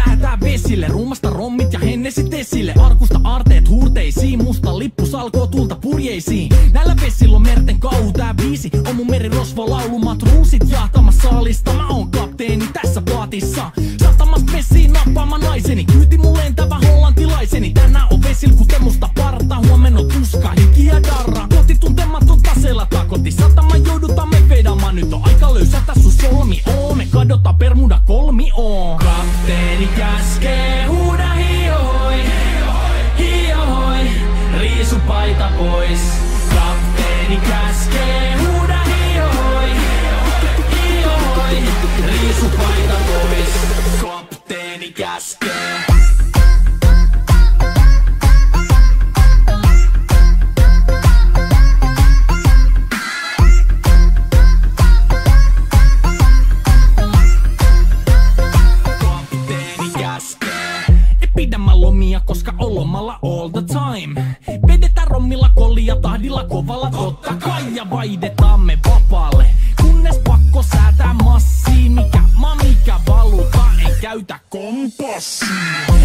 lähetään vesille. Ruumasta rommit ja hennesit esille. Arkusta aarteet huurteisiin, musta lippu salkoo tulta purjeisiin. Näillä vesillä on merten kauhu, tää biisi on mun merirosvo laulu. Matruusit jahtamassa saalista, mä oon kapteeni tässä paatissa. Satamasta messiin nappaamaan naiseni, kyyti mun lentävä hollantilaiseni. Tänään on vesil kuten musta parta, huomenna on tuska, hiki ja darra. Koti tuntematon taseella takoti, satama joudutaan me vedaamaan. Nyt on aika löysätä sun solmi, me kadota Bermuda kolmioon. Kapteeni käskee, huuda hiohoi, hiohoi, riisu paita pois. Kapteeni käskee, huuda hiohoi, hiohoi, riisu paita pois. Kapteeni käskee. Pidämä lomia, koska on lomalla all the time. Vedetään rommilla kollia tahdilla kovalla totta kai. Ja vaihdetaan me vapaalle, kunnes pakko säätää massii. Mikä valuta, ei käytä kompassia.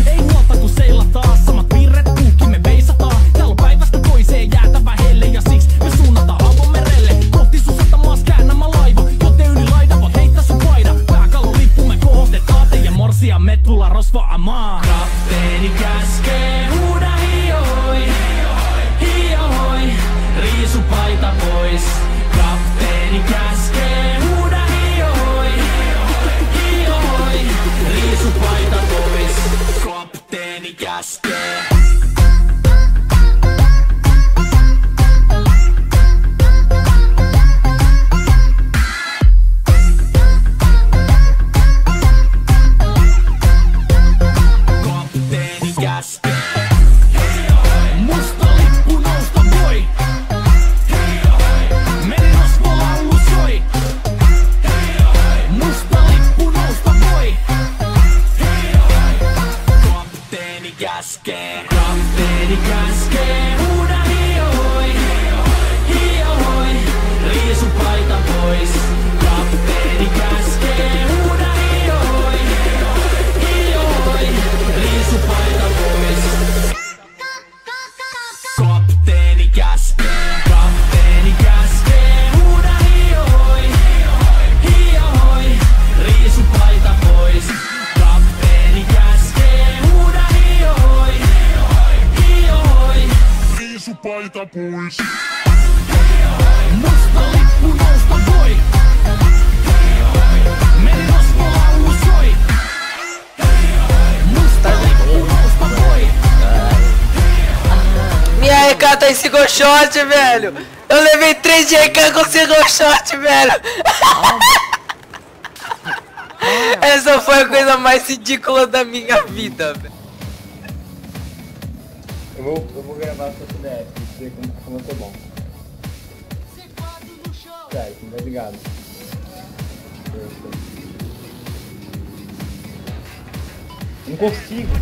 Ei huolta kun seilataan, samat virret puhki me veisataan. Täällä on päivästä toiseen jäätävä helle. Ja siksi me suunnataan avomerelle. Kohti sun satamaas käännämä laiva, joten yli laida voit heittää sun paida. Pääkallon lippu me kohotetaan, teidän morsia me tulla rosvaamaan. Kapteeni käskee, huuda hiohoi, hiohoi, riisu paita pois. Kapteeni käskee, huuda hiohoi, hiohoi, riisu paita pois. Kapteeni käskee. Musta lippu nousta voi. Merirosvo laulu soi. Musta lippu nousta voi. Kapteeni käskee. Kapteeni käskee. Huuda hiohoi, hiohoi, riisu paita pois. Kapteeni käskee. Huuda hiohoi, hiohoi, riisu paita pois. Kapteeni käskee. Kapteeni käskee. Huuda hiohoi, hiohoi, riisu paita pois. Kapteeni käskee. Huuda hiohoi, hiohoi, riisu paita pois. Musta lippu nousta voi. Merirosvo laulu soi. Musta lippu nousta voi. Minha RK tá em single shot, velho. Eu levei 3 de RK com single shot, velho. Essa foi a coisa mais ridícula da minha vida, velho. Eu vou gravar sua CDF, ver como eu sou bom. Sério, não tá ligado. Eu não consigo.